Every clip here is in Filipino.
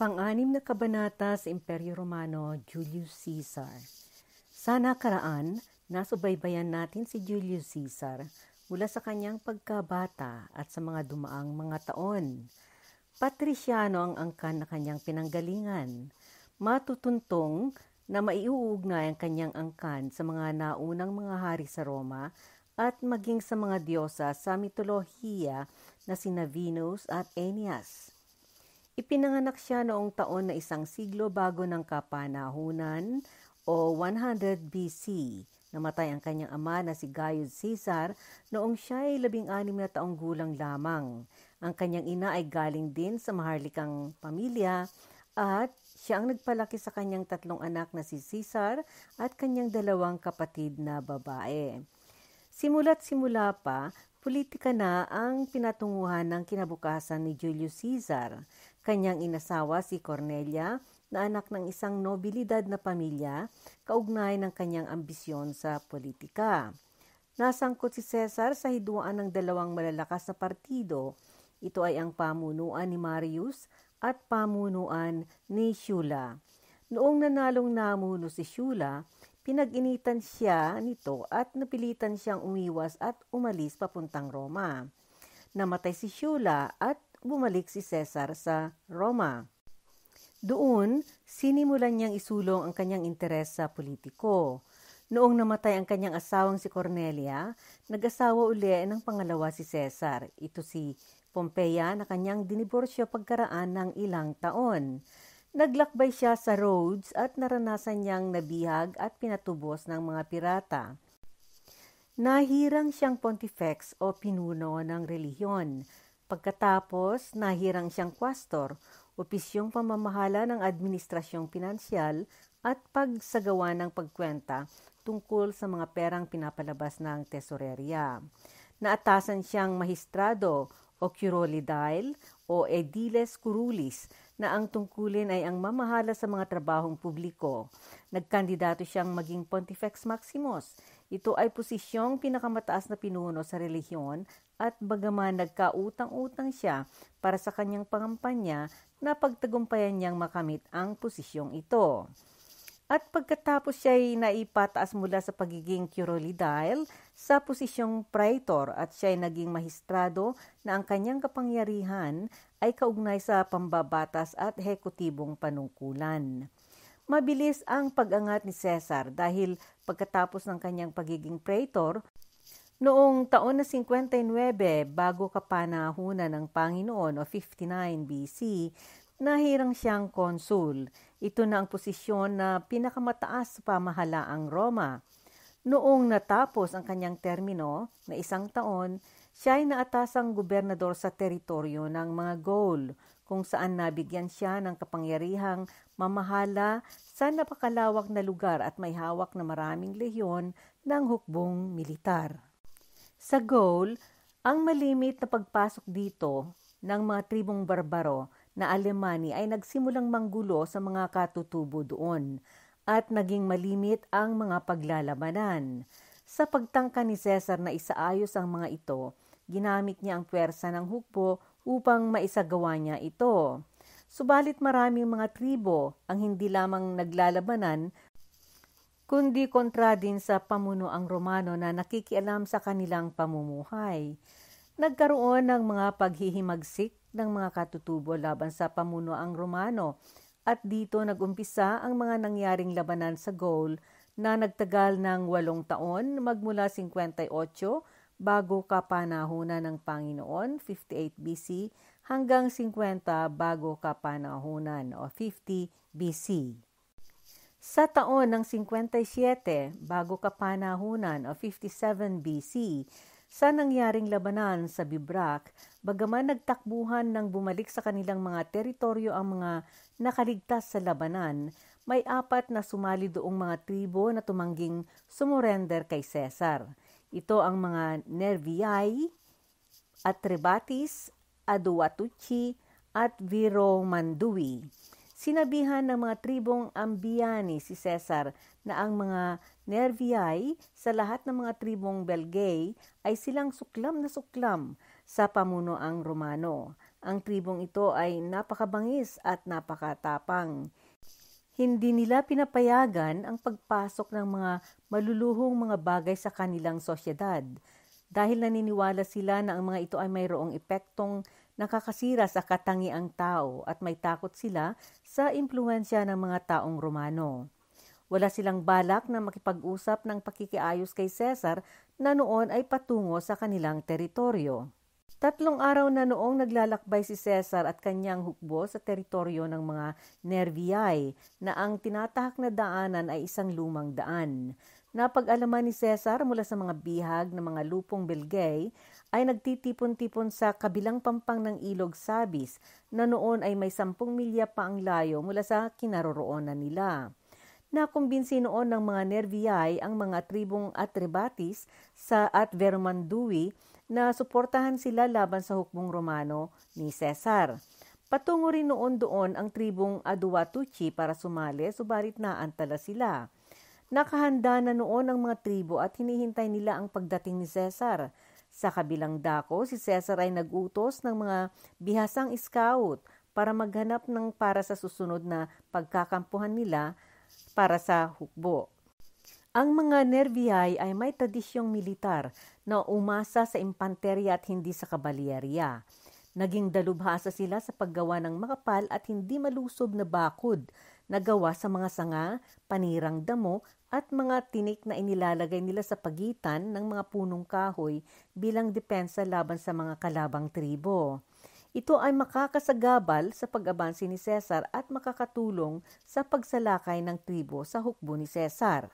Pang-anim na kabanata sa Imperyo Romano, Julius Caesar. Sa nakaraan, nasubaybayan natin si Julius Caesar mula sa kanyang pagkabata at sa mga dumaang mga taon. Patrisyano ang angkan na kanyang pinanggalingan. Matutuntong na maiuugnay ang kanyang angkan sa mga naunang mga hari sa Roma at maging sa mga diyosa sa mitolohiya na sina Venus at Aeneas. Ipinanganak siya noong taon na 1 siglo bago ng kapanahunan o 100 BC. Namatay ang kanyang ama na si Gaius Caesar noong siya ay 16 na taong gulang lamang. Ang kanyang ina ay galing din sa maharlikang pamilya at siya ang nagpalaki sa kanyang 3 anak na si Caesar at kanyang 2 kapatid na babae. Simula't simula pa, politika na ang pinatunguhan ng kinabukasan ni Julius Caesar. Kanyang inasawa si Cornelia na anak ng isang nobilidad na pamilya, kaugnay ng kanyang ambisyon sa politika. Nasangkot si Caesar sa hidwaan ng 2 malalakas na partido. Ito ay ang pamunuan ni Marius at pamunuan ni Sulla. Noong nanalong namuno si Sulla, pinag-initan siya nito at napilitan siyang umiwas at umalis papuntang Roma. Namatay si Sulla at bumalik si Caesar sa Roma. Doon, sinimulan niyang isulong ang kanyang interes sa politiko. Noong namatay ang kanyang asawang si Cornelia, nag-asawa uli ng pangalawa si Caesar. Ito si Pompeia na kanyang diniborsyo pagkaraan ng ilang taon. Naglakbay siya sa Rhodes at naranasan niyang nabihag at pinatubos ng mga pirata. Nahirang siyang pontifex o pinuno ng relihiyon. Pagkatapos, nahirang siyang quaestor, opisyong pamamahala ng administrasyong pinansyal at pagsagawa ng pagkwenta tungkol sa mga perang pinapalabas ng tesoreria. Naatasan siyang mahistrado o curulidile o aediles curulis na ang tungkulin ay ang mamahala sa mga trabahong publiko. Nagkandidato siyang maging Pontifex Maximus. Ito ay posisyong pinakamataas na pinuno sa relihiyon at bagaman nagkautang-utang siya para sa kanyang pangampanya na pagtagumpayan niyang makamit ang posisyong ito. At pagkatapos siya ay naipataas mula sa pagiging curulidile sa posisyong praetor at siya ay naging mahistrado na ang kanyang kapangyarihan ay kaugnay sa pambabatas at hekutibong panungkulan. Mabilis ang pag-angat ni Caesar dahil pagkatapos ng kanyang pagiging praetor, noong taon na 59 bago kapanahunan ng Panginoon o 59 BC, nahirang siyang konsul. Ito na ang posisyon na pinakamataas sa pamahalaang Roma. Noong natapos ang kanyang termino na 1 taon, siya ay naatasang gobernador sa teritoryo ng mga Gaul, kung saan nabigyan siya ng kapangyarihang mamahala sa napakalawak na lugar at may hawak na maraming lehyon ng hukbong militar. Sa Gaul, ang malimit na pagpasok dito ng mga tribong barbaro na Alemani ay nagsimulang manggulo sa mga katutubo doon at naging malimit ang mga paglalabanan. Sa pagtangka ni Caesar na isaayos ang mga ito, ginamit niya ang puwersa ng hukbo upang maisagawa niya ito. Subalit maraming mga tribo ang hindi lamang naglalabanan, kundi kontra din sa pamunuang Romano na nakikialam sa kanilang pamumuhay. Nagkaroon ng mga paghihimagsik ng mga katutubo laban sa pamunuang Romano at dito nagumpisa ang mga nangyaring labanan sa Gaul na nagtagal ng 8 taon magmula 58 bago kapanahunan ng Panginoon 58 BC hanggang 50 bago kapanahunan o 50 BC. Sa taon ng 57 bago kapanahunan o 57 BC, sa nangyaring labanan sa Bibrac, bagaman nagtakbuhan ng bumalik sa kanilang mga teritoryo ang mga nakaligtas sa labanan, may 4 na sumali doong mga tribo na tumangging sumurrender kay Caesar. Ito ang mga Nervii, Atrebatis, Aduatuci, at Viromandui. Sinabihan ng mga tribong Ambiani si Caesar na ang mga Nervii sa lahat ng mga tribong Belgae ay silang suklam na suklam sa pamunuang Romano. Ang tribong ito ay napakabangis at napakatapang. Hindi nila pinapayagan ang pagpasok ng mga maluluhong mga bagay sa kanilang sosyedad dahil naniniwala sila na ang mga ito ay mayroong epektong nakakasira sa katangiang tao at may takot sila sa impluwensya ng mga taong Romano. Wala silang balak na makipag-usap ng pakikiayos kay Cesar na noon ay patungo sa kanilang teritoryo. 3 araw na noong naglalakbay si Cesar at kanyang hukbo sa teritoryo ng mga Nerviae na ang tinatahak na daanan ay isang lumang daan. Napag-alaman ni Cesar mula sa mga bihag ng mga lupong Belgae ay nagtitipon-tipon sa kabilang pampang ng ilog Sabis na noon ay may 10 milya pa ang layo mula sa kinaroroonan nila. Nakumbinsi noon ng mga Nerviae ang mga tribong Atrebatis at Vermandui na suportahan sila laban sa hukbong Romano ni Cesar. Patungo rin noon doon ang tribong Aduatuci para sumali, subalit naantala sila. Nakahanda na noon ang mga tribo at hinihintay nila ang pagdating ni Cesar. Sa kabilang dako, si Cesar ay nag-utos ng mga bihasang scout para maghanap ng para sa susunod na pagkakampuhan nila para sa hukbo. Ang mga Nerviae ay may tradisyong militar na umasa sa impanterya at hindi sa kabalyerya. Naging dalubhasa sila sa paggawa ng makapal at hindi malusob na bakod na gawa sa mga sanga, panirang damo at mga tinik na inilalagay nila sa pagitan ng mga punong kahoy bilang depensa laban sa mga kalabang tribo. Ito ay makakasagabal sa pag-abansi ni Cesar at makakatulong sa pagsalakay ng tribo sa hukbo ni Cesar.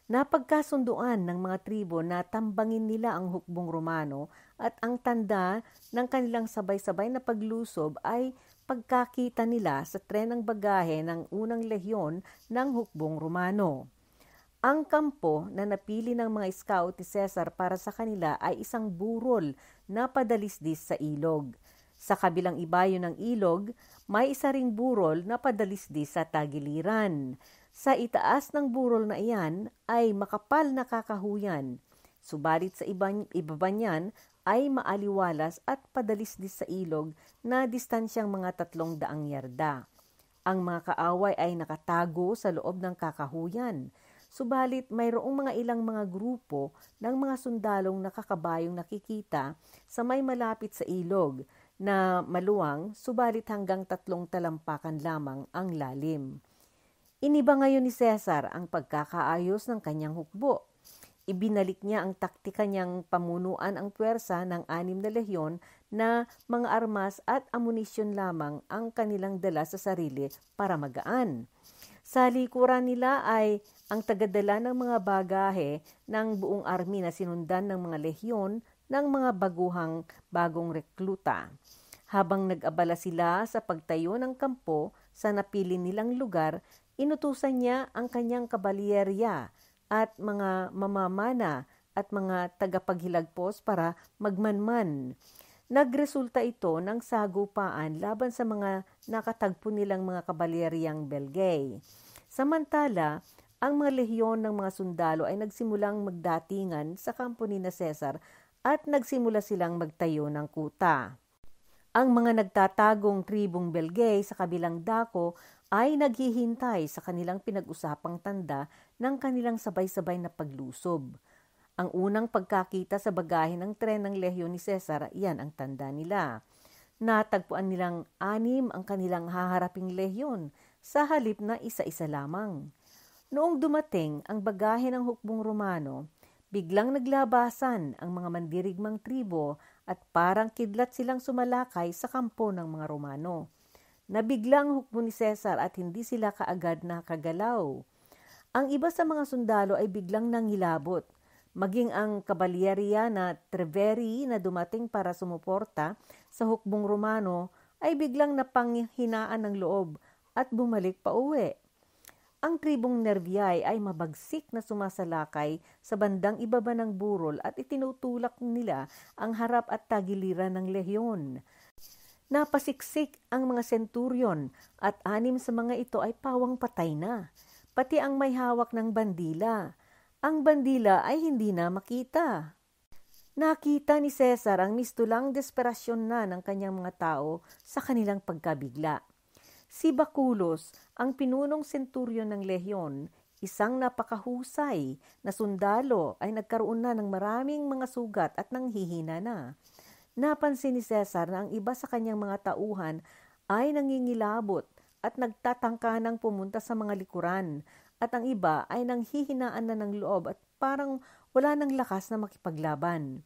Napagkasunduan ng mga tribo na tambangin nila ang hukbong Romano at ang tanda ng kanilang sabay-sabay na paglusob ay pagkakita nila sa tren ng bagahe ng unang lehyon ng hukbong Romano. Ang kampo na napili ng mga scout ni Cesar para sa kanila ay isang burol na padalisdis sa ilog. Sa kabilang ibayo ng ilog, may isa ring burol na padalisdis sa tagiliran. Sa itaas ng burol na iyan ay makapal na kakahuyan, subalit sa ibaba niyan ay maaliwalas at padalisdis sa ilog na distansyang mga 300 yarda. Ang mga kaaway ay nakatago sa loob ng kakahuyan, subalit mayroong mga ilang mga grupo ng mga sundalong nakakabayong nakikita sa may malapit sa ilog na maluwang, subalit hanggang 3 talampakan lamang ang lalim. Iniba ngayon ni Cesar ang pagkakaayos ng kanyang hukbo. Ibinalik niya ang taktika niyang pamunuan ang puwersa ng 6 na lehyon na mga armas at amunisyon lamang ang kanilang dala sa sarili para magaan. Sa likuran nila ay ang tagadala ng mga bagahe ng buong army na sinundan ng mga lehyon ng mga bagong rekluta. Habang nag-abala sila sa pagtayo ng kampo sa napili nilang lugar, inutusan niya ang kanyang kabalyerya at mga mamamana at mga tagapaghilagpos para magmanman. Nagresulta ito ng sagupaan laban sa mga nakatagpo nilang mga kabalyeryang Belgae. Samantala, ang mga lehyon ng mga sundalo ay nagsimulang magdatingan sa kampo ni Cesar at nagsimula silang magtayo ng kuta. Ang mga nagtatagong tribong Belgae sa kabilang dako ay naghihintay sa kanilang pinag-usapang tanda ng kanilang sabay-sabay na paglusob. Ang unang pagkakita sa bagahe ng tren ng lehyon ni Cesar, yan ang tanda nila. Natagpuan nilang 6 ang kanilang haharaping lehyon sa halip na isa-isa lamang. Noong dumating ang bagahe ng hukbong Romano, biglang naglabasan ang mga mandirigmang tribo at parang kidlat silang sumalakay sa kampo ng mga Romano. Nabigla ang hukbo ni Cesar at hindi sila kaagad nakagalaw. Ang iba sa mga sundalo ay biglang nangilabot, maging ang kabalyerya na Treveri na dumating para sumuporta sa hukbong Romano ay biglang napanghinaan ng loob at bumalik pa uwi. Ang tribong Nerviae ay mabagsik na sumasalakay sa bandang ibaba ng burol at itinutulak nila ang harap at tagiliran ng lehyon. Napasiksik ang mga senturyon at 6 sa mga ito ay pawang patay na, pati ang may hawak ng bandila. Ang bandila ay hindi na makita. Nakita ni Cesar ang mistulang desperasyon na ng kanyang mga tao sa kanilang pagkabigla. Si Baculos, ang pinunong senturyon ng lehyon, isang napakahusay na sundalo, ay nagkaroon na ng maraming mga sugat at nanghihina na. Napansin ni Cesar na ang iba sa kanyang mga tauhan ay nangingilabot at nagtatangka ng pumunta sa mga likuran, at ang iba ay nanghihinaan na ng loob at parang wala ng lakas na makipaglaban.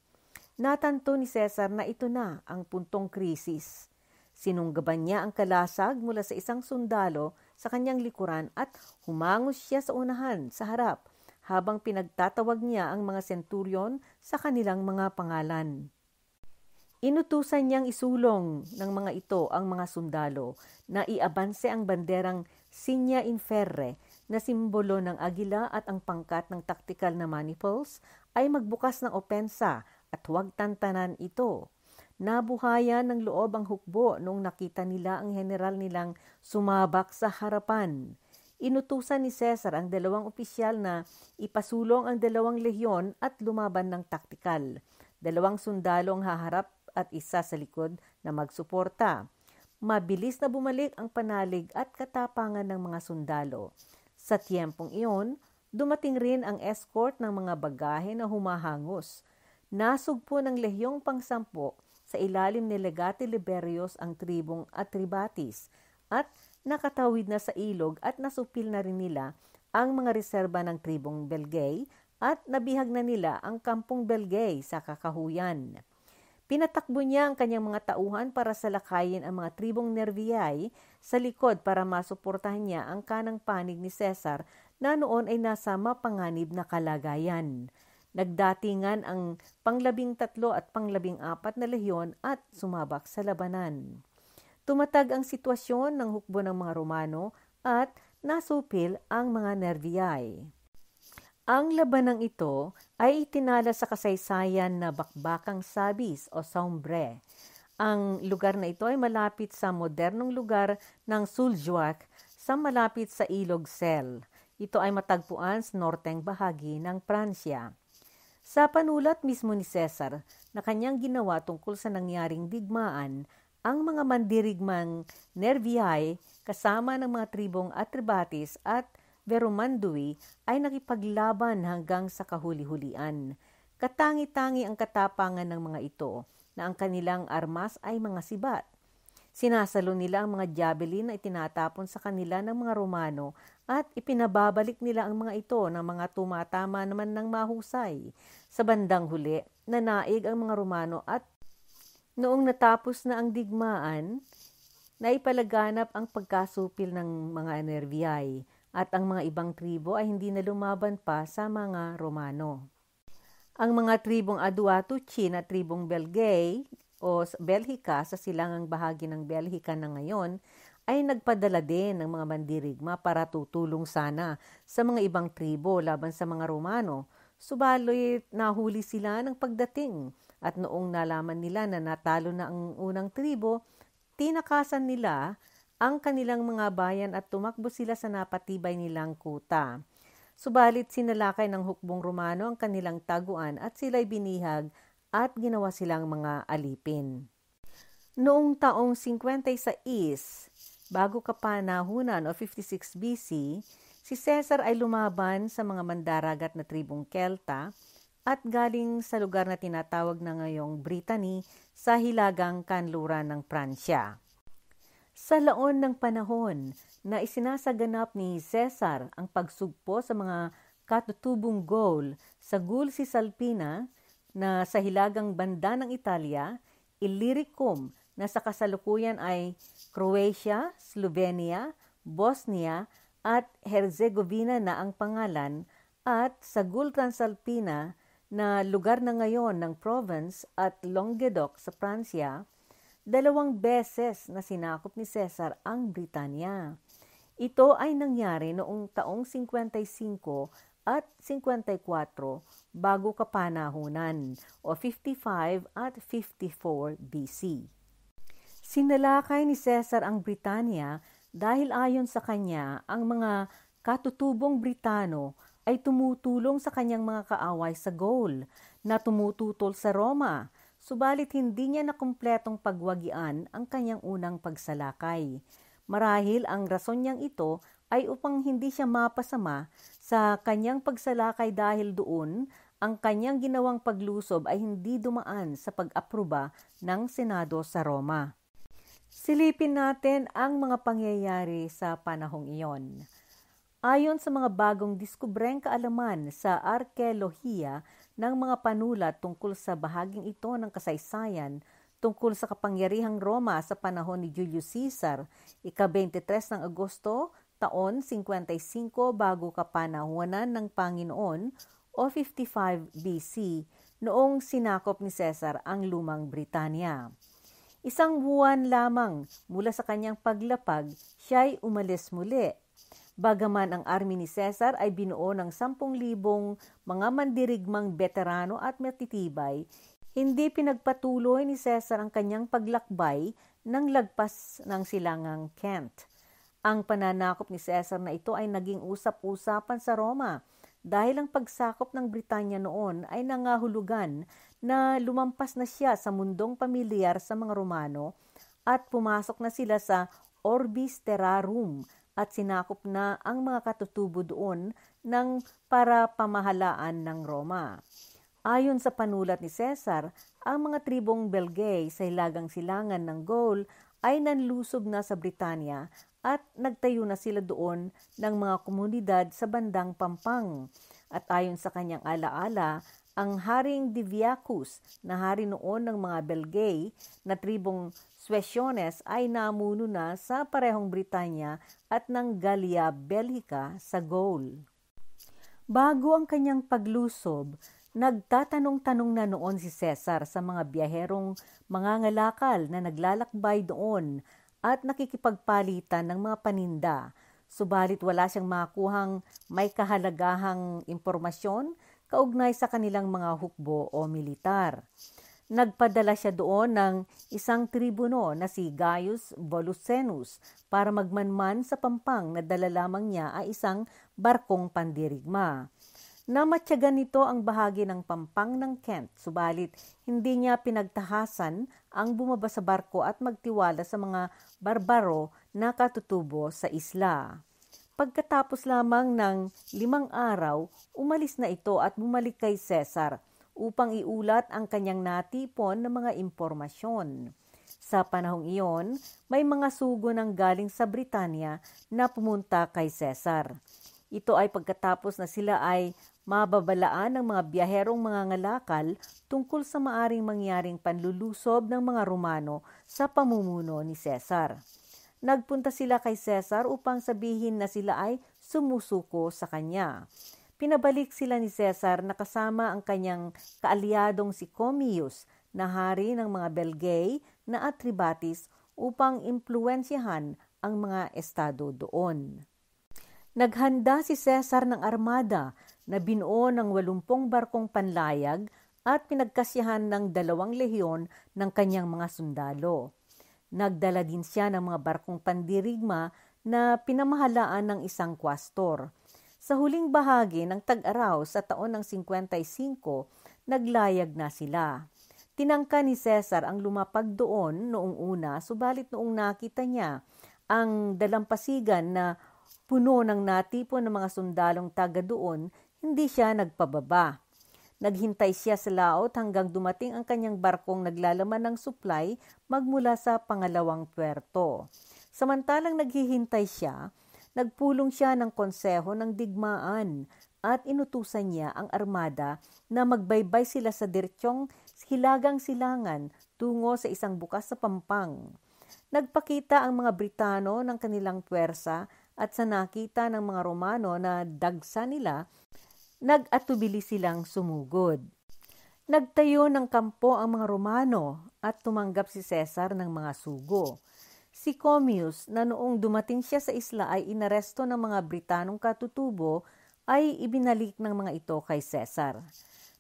Natanto ni Cesar na ito na ang puntong krisis. Sinunggaban niya ang kalasag mula sa isang sundalo sa kanyang likuran at humangos siya sa unahan, sa harap, habang pinagtatawag niya ang mga senturyon sa kanilang mga pangalan. Inutusan niyang isulong ng mga ito ang mga sundalo na iabanse ang banderang Signa Inferre na simbolo ng agila, at ang pangkat ng taktikal na manifolds ay magbukas ng opensa at huwag tantanan ito. Nabuhayan ng loob ang hukbo noong nakita nila ang general nilang sumabak sa harapan. Inutusan ni Cesar ang 2 opisyal na ipasulong ang 2 lehyon at lumaban ng taktikal. 2 sundalo ang haharap at isa sa likod na magsuporta. Mabilis na bumalik ang panalig at katapangan ng mga sundalo. Sa tiyempong iyon, dumating rin ang escort ng mga bagahe na humahangos. Nasugpo ng lehyong pang-10 sa ilalim ni Legate Liberius ang tribong Atribatis, at nakatawid na sa ilog at nasupil na rin nila ang mga reserba ng tribong Belgae at nabihag na nila ang kampong Belgae sa kakahuyan. Pinatakbo niya ang kanyang mga tauhan para salakayin ang mga tribong Nerviae sa likod para masuportahan niya ang kanang panig ni Cesar na noon ay nasa mapanganib na kalagayan. Nagdatingan ang pang-13 at pang-14 na lehyon at sumabak sa labanan. Tumatag ang sitwasyon ng hukbo ng mga Romano at nasupil ang mga Nerviae. Ang labanang ito ay itinala sa kasaysayan na Bakbakang Sabis o Sambre. Ang lugar na ito ay malapit sa modernong lugar ng Suljuac sa malapit sa ilog Sel. Ito ay matagpuan sa norteng bahagi ng Pransya. Sa panulat mismo ni Cesar na kanyang ginawa tungkol sa nangyaring digmaan, ang mga mandirigmang Nerviae kasama ng mga tribong Atribatis at Verumandui ay nakipaglaban hanggang sa kahuli-hulian. Katangi-tangi ang katapangan ng mga ito na ang kanilang armas ay mga sibat. Sinasalo nila ang mga javelin na itinatapon sa kanila ng mga Romano at ipinababalik nila ang mga ito ng mga tumatama naman ng mahusay. Sa bandang huli, nanaig ang mga Romano at noong natapos na ang digmaan, naipalaganap ang pagkasupil ng mga Nerviae at ang mga ibang tribo ay hindi na lumaban pa sa mga Romano. Ang mga tribong Aduatuci na tribong Belgae o Belhica sa silangang bahagi ng Belhica na ngayon ay nagpadala din ng mga mandirigma para tutulong sana sa mga ibang tribo laban sa mga Romano. Subalit nahuli sila ng pagdating at noong nalaman nila na natalo na ang unang tribo, tinakasan nila ang kanilang mga bayan at tumakbo sila sa napatibay nilang kuta. Subalit sinalakay ng hukbong Romano ang kanilang taguan at sila'y binihag at ginawa silang mga alipin. Noong taong 56, bago kapanahunan o 56 BC, si Cesar ay lumaban sa mga mandaragat na tribong Kelta at galing sa lugar na tinatawag na ngayong Brittany sa hilagang kanluran ng Pransya. Sa laon ng panahon na isinasaganap ni Cesar ang pagsugpo sa mga katutubong Gaul sa Gul Cisalpina na sa hilagang banda ng Italia, Illyricum na sa kasalukuyan ay Croatia, Slovenia, Bosnia at Herzegovina na ang pangalan, at sa Gul Transalpina na lugar na ngayon ng Provence at Languedoc sa Pransya, 2 beses na sinakop ni Cesar ang Britanya. Ito ay nangyari noong taong 55 at 54 bago kapanahunan o 55 at 54 BC. Sinalakay ni Cesar ang Britanya dahil ayon sa kanya ang mga katutubong Britano ay tumutulong sa kanyang mga kaaway sa Gaul na tumututol sa Roma, subalit hindi niya nakumpletong pagwagian ang kanyang unang pagsalakay. Marahil ang rason niyang ito ay upang hindi siya mapasama sa kanyang pagsalakay dahil doon ang kanyang ginawang paglusob ay hindi dumaan sa pag-aproba ng Senado sa Roma. Silipin natin ang mga pangyayari sa panahong iyon. Ayon sa mga bagong diskubreng kaalaman sa arkeolohiya ng mga panulat tungkol sa bahaging ito ng kasaysayan tungkol sa kapangyarihang Roma sa panahon ni Julius Caesar, ika-23 ng Agosto, taon 55 bago kapanahunan ng Panginoon o 55 BC, noong sinakop ni Caesar ang lumang Britanya. Isang buwan lamang mula sa kanyang paglapag, siya'y umalis muli. Bagaman ang army ni Caesar ay binuo ng 10,000 mga mandirigmang veterano at matitibay, hindi pinagpatuloy ni Caesar ang kanyang paglakbay ng lagpas ng silangang Kent. Ang pananakop ni Caesar na ito ay naging usap-usapan sa Roma dahil ang pagsakop ng Britanya noon ay nangahulugan na lumampas na siya sa mundong pamilyar sa mga Romano at pumasok na sila sa Orbis Terrarum at sinakop na ang mga katutubo doon ng para pamahalaan ng Roma. Ayon sa panulat ni Caesar, ang mga tribong Belgae sa hilagang silangan ng Gaul ay nanlusob na sa Britanya at nagtayo na sila doon ng mga komunidad sa bandang Pampang. At ayon sa kanyang alaala, ang Haring Diviacus na hari noon ng mga Belgae na tribong Suesciones ay namuno na sa parehong Britanya at ng Gallia Belgica sa Gaul. Bago ang kanyang paglusob, nagtatanong-tanong na noon si Caesar sa mga biyaherong mangangalakal na naglalakbay doon at nakikipagpalitan ng mga paninda, subalit wala siyang makuhang may kahalagahang impormasyon kaugnay sa kanilang mga hukbo o militar. Nagpadala siya doon ng isang tribuno na si Gaius Volusenus para magmanman sa Pampang na dala lamang niya ay isang barkong pandirigma. Namatyagan nito ang bahagi ng Pampang ng Kent, subalit hindi niya pinagtahasan ang bumaba sa barko at magtiwala sa mga barbaro na katutubo sa isla. Pagkatapos lamang ng 5 araw, umalis na ito at bumalik kay Caesar upang iulat ang kanyang natipon ng mga impormasyon. Sa panahong iyon, may mga sugo ng galing sa Britanya na pumunta kay Caesar. Ito ay pagkatapos na sila ay mababalaan ng mga biyaherong mga ngalakal tungkol sa maaring mangyaring panlulusob ng mga Romano sa pamumuno ni Caesar. Nagpunta sila kay Caesar upang sabihin na sila ay sumusuko sa kanya. Pinabalik sila ni Caesar na kasama ang kanyang kaalyadong si Commius na hari ng mga Belgae na Atribatis upang impluwensyahan ang mga estado doon. Naghanda si Caesar ng armada na binuo ng 80 barkong panlayag at pinagkasyahan ng 2 lehyon ng kanyang mga sundalo. Nagdala din siya ng mga barkong pandirigma na pinamahalaan ng isang kwastor. Sa huling bahagi ng tag-araw sa taon ng 55, naglayag na sila. Tinangka ni Caesar ang lumapag doon noong una, subalit noong nakita niya ang dalampasigan na puno ng natipon ng mga sundalong taga doon, hindi siya nagpababa. Naghintay siya sa laot hanggang dumating ang kanyang barkong naglalaman ng supply magmula sa pangalawang puerto. Samantalang naghihintay siya, nagpulong siya ng konseho ng digmaan at inutusan niya ang armada na magbaybay sila sa dirtsyong hilagang silangan tungo sa isang bukas sa Pampang. Nagpakita ang mga Britano ng kanilang puwersa at sa nakita ng mga Romano na dagsa nila, nag-atubili silang sumugod. Nagtayo ng kampo ang mga Romano at tumanggap si Caesar ng mga sugo. Si Commius na noong dumating siya sa isla ay inaresto ng mga Britanong katutubo ay ibinalik ng mga ito kay Caesar.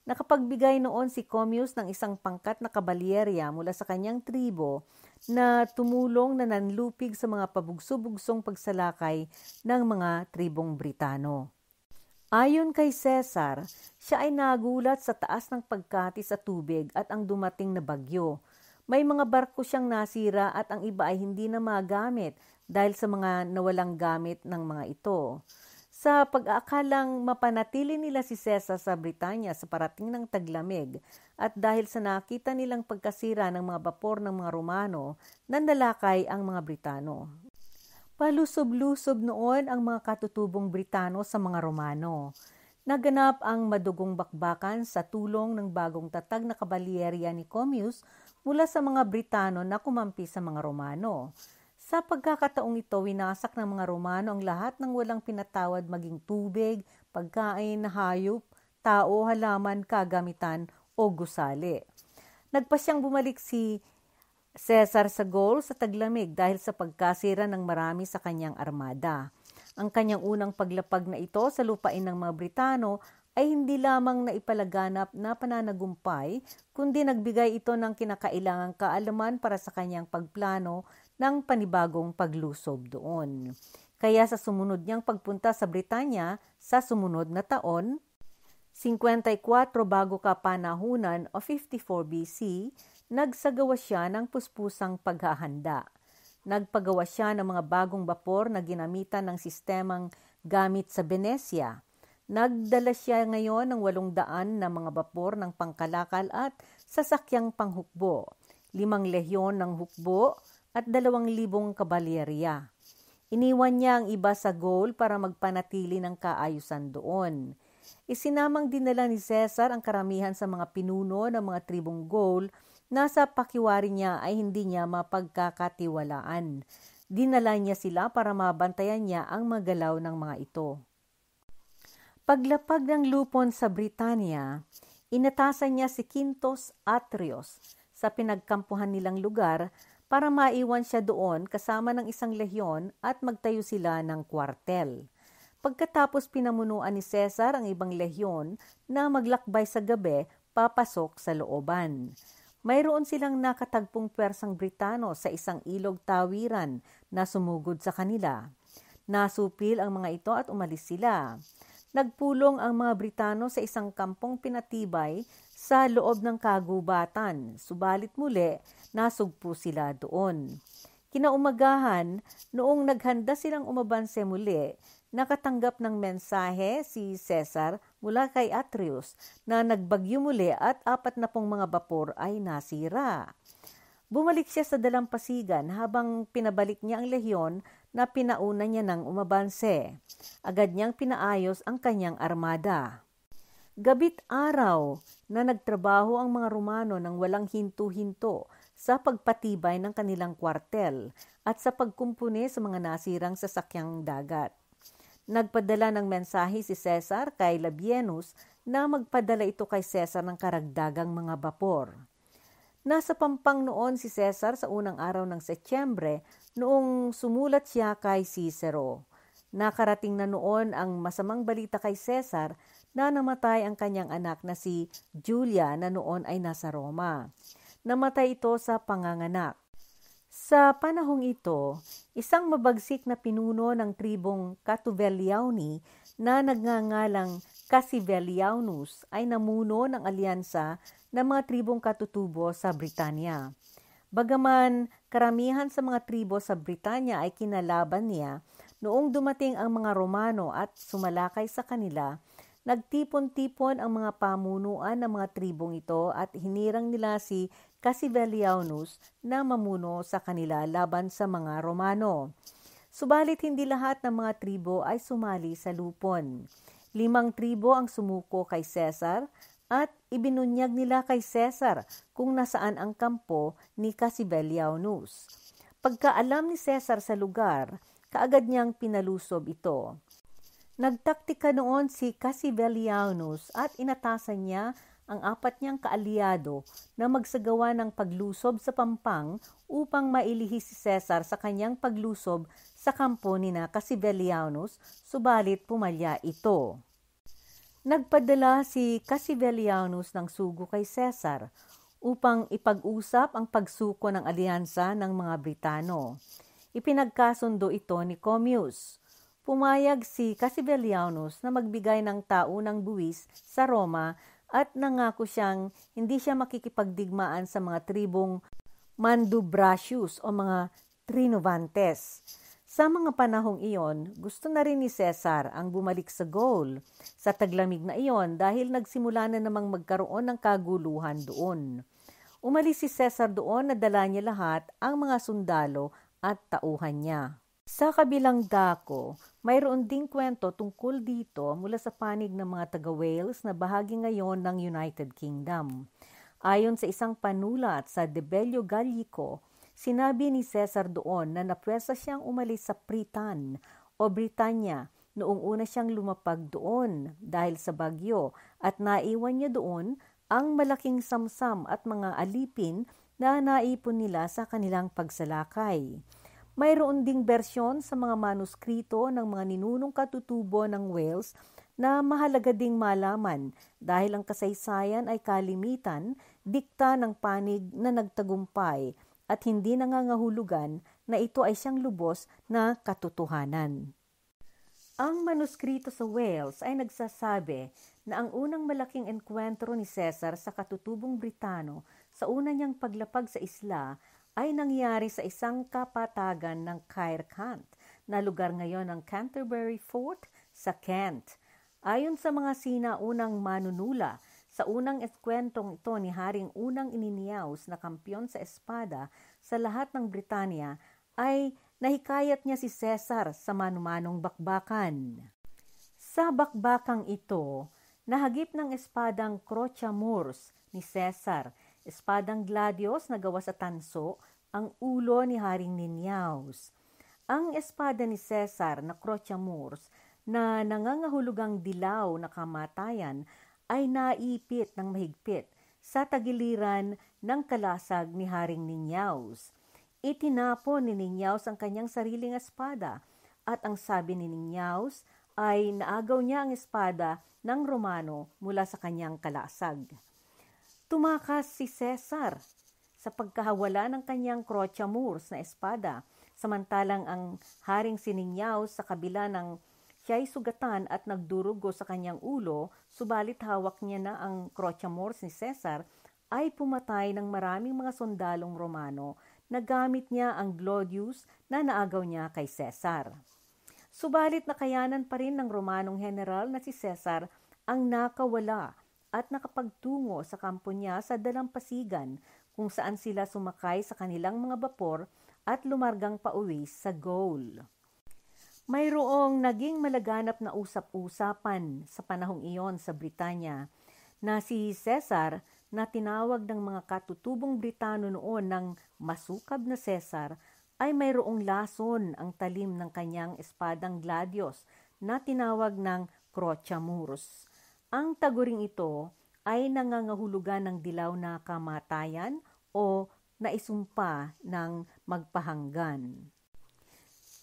Nakapagbigay noon si Commius ng isang pangkat na kabalyerya mula sa kanyang tribo na tumulong na nanlupig sa mga pabugso-bugsong pagsalakay ng mga tribong Britano. Ayon kay Cesar, siya ay nagulat sa taas ng pagkati sa tubig at ang dumating na bagyo. May mga barko siyang nasira at ang iba ay hindi na magamit dahil sa mga nawalang gamit ng mga ito. Sa pag-aakalang mapanatili nila si Cesar sa Britanya sa parating ng taglamig at dahil sa nakita nilang pagkasira ng mga bapor ng mga Romano, nandalakay ang mga Britano. Palusob-lusob noon ang mga katutubong Britano sa mga Romano. Naganap ang madugong bakbakan sa tulong ng bagong tatag na kabalyerya ni Commius mula sa mga Britano na kumampi sa mga Romano. Sa pagkakataong ito, winasak ng mga Romano ang lahat ng walang pinatawad maging tubig, pagkain, hayop, tao, halaman, kagamitan o gusali. Nagpasyang bumalik si Cesar sa Gaul sa taglamig dahil sa pagkasira ng marami sa kanyang armada. Ang kanyang unang paglapag na ito sa lupain ng mga Britano ay hindi lamang na ipalaganap na pananagumpay, kundi nagbigay ito ng kinakailangang kaalaman para sa kanyang pagplano ng panibagong paglusob doon. Kaya sa sumunod niyang pagpunta sa Britanya sa sumunod na taon, 54 bago kapanahunan o 54 BC, nagsagawa siya ng puspusang paghahanda. Nagpagawa siya ng mga bagong bapor na ginamitan ng sistemang gamit sa Venecia. Nagdala siya ngayon ng 800 na mga bapor ng pangkalakal at sasakyang panghukbo, 5 lehyon ng hukbo at 2,000 kabalyerya. Iniwan niya ang iba sa Gaul para magpanatili ng kaayusan doon. Isinamang dinala ni Cesar ang karamihan sa mga pinuno ng mga tribong Gaul na sa pakiwari niya ay hindi niya mapagkakatiwalaan. Dinala niya sila para mabantayan niya ang magalaw ng mga ito. Paglapag ng lupon sa Britanya, inatasan niya si Quintus Atrios sa pinagkampuhan nilang lugar para maiwan siya doon kasama ng 1 lehyon at magtayo sila ng kwartel. Pagkatapos pinamunuan ni Cesar ang ibang lehyon na maglakbay sa gabi papasok sa looban. Mayroon silang nakatagpong pwersang Britano sa isang ilog tawiran na sumugod sa kanila. Nasupil ang mga ito at umalis sila. Nagpulong ang mga Britano sa isang kampong pinatibay sa loob ng kagubatan, subalit muli nasugpo sila doon. Kinaumagahan, noong naghanda silang umabanse muli, nakatanggap ng mensahe si Cesar mula kay Atrius na nagbagyo muli at 40 mga bapor ay nasira. Bumalik siya sa dalampasigan habang pinabalik niya ang lehyon na pinauna niya ng umabanse. Agad niyang pinaayos ang kanyang armada. Gabit araw na nagtrabaho ang mga Romano ng walang hinto-hinto sa pagpatibay ng kanilang kwartel at sa pagkumpuni sa mga nasirang sasakyang dagat. Nagpadala ng mensahe si Cesar kay Labienus na magpadala ito kay Cesar ng karagdagang mga bapor. Nasa Pampang noon si Cesar sa unang araw ng Setyembre noong sumulat siya kay Cicero. Nakarating na noon ang masamang balita kay Cesar na namatay ang kanyang anak na si Julia na noon ay nasa Roma. Namatay ito sa panganganak. Sa panahong ito, isang mabagsik na pinuno ng tribong Catuvelliani na nagngangalang Cassivellianus ay namuno ng alyansa ng mga tribong katutubo sa Britanya. Bagaman karamihan sa mga tribo sa Britanya ay kinalaban niya, noong dumating ang mga Romano at sumalakay sa kanila, nagtipon-tipon ang mga pamunuan ng mga tribong ito at hinirang nila si Cassivellianus na mamuno sa kanila laban sa mga Romano. Subalit hindi lahat ng mga tribo ay sumali sa lupon. 5 tribo ang sumuko kay Cesar at ibinunyag nila kay Cesar kung nasaan ang kampo ni Cassivellianus. Pagkaalam ni Cesar sa lugar, kaagad niyang pinalusob ito. Nagtaktika noon si Cassivellianus at inatasan niya ang 4 niyang kaalyado na magsagawa ng paglusob sa Pampang upang mailihis si Cesar sa kanyang paglusob sa kampo ni Cassivellianus, subalit pumalya ito. Nagpadala si Cassivellianus ng sugo kay Cesar upang ipag-usap ang pagsuko ng alyansa ng mga Britano. Ipinagkasundo ito ni Commius. Pumayag si Cassivellaunus na magbigay ng taunang buwis sa Roma at nangako siyang hindi siya makikipagdigmaan sa mga tribong Mandubracius o mga Trinovantes. Sa mga panahong iyon, gusto na rin ni Caesar ang bumalik sa Gaul sa taglamig na iyon dahil nagsimula na namang magkaroon ng kaguluhan doon. Umalis si Caesar doon na dala niya lahat ang mga sundalo at tauhan niya. Sa kabilang dako, mayroon ding kwento tungkol dito mula sa panig ng mga taga-Wales na bahagi ngayon ng United Kingdom. Ayon sa isang panulat sa De Bello Gallico, sinabi ni Caesar doon na napwersa siyang umalis sa Pritan o Britanya noong una siyang lumapag doon dahil sa bagyo at naiwan niya doon ang malaking samsam at mga alipin na naipon nila sa kanilang pagsalakay. Mayroon ding bersyon sa mga manuskrito ng mga ninunong katutubo ng Wales na mahalaga ding malaman dahil ang kasaysayan ay kalimitan dikta ng panig na nagtagumpay at hindi nangangahulugan na ito ay siyang lubos na katotohanan. Ang manuskrito sa Wales ay nagsasabi na ang unang malaking enkwentro ni Caesar sa katutubong Britano sa una niyang paglapag sa isla ay nangyari sa isang kapatagan ng Caercant na lugar ngayon ng Canterbury Fort sa Kent. Ayon sa mga sinaunang manunula, sa unang kwentong ito ni Haring unang ininiyaos na kampyon sa espada sa lahat ng Britanya ay nahikayat niya si Caesar sa manumanong bakbakan. Sa bakbakang ito, nahagip ng espadang Crocha Mors ni Caesar, espadang gladios na gawa sa tanso, ang ulo ni Haring Ninyaos. Ang espada ni Caesar na Crocha Mors na nangangahulugang dilaw na kamatayan ay naipit ng mahigpit sa tagiliran ng kalasag ni Haring Ninyaos. Itinapon ni Ninyaos ang kanyang sariling espada at ang sabi ni Ninyaos ay naagaw niya ang espada ng Romano mula sa kanyang kalasag. Tumakas si Caesar sa pagkahawala ng kanyang Crocha Mors na espada, samantalang ang Haring si Ninyaos sa kabila ng siya'y sugatan at nagdurugo sa kanyang ulo, subalit hawak niya na ang Crocha Mors ni Caesar, ay pumatay ng maraming mga sundalong Romano na gamit niya ang gladius na naagaw niya kay Caesar. Subalit nakayanan pa rin ng Romanong general na si Caesar ang nakawala at nakapagtungo sa kampo niya sa Dalampasigan kung saan sila sumakay sa kanilang mga bapor at lumargang pauwi sa Gaul. Mayroong naging malaganap na usap-usapan sa panahong iyon sa Britanya na si Caesar na tinawag ng mga katutubong Britano noon ng masukab na Caesar ay mayroong lason ang talim ng kanyang espadang gladios na tinawag ng Crocha Mors. Ang taguring ito ay nangangahulugan ng dilaw na kamatayan o naisumpa ng magpahanggan.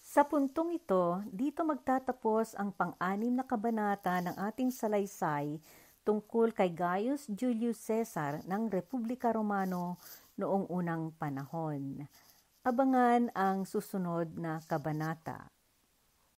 Sa puntong ito, dito magtatapos ang pang-anim na kabanata ng ating salaysay tungkol kay Gaius Julius Caesar ng Republika Romano noong unang panahon. Abangan ang susunod na kabanata.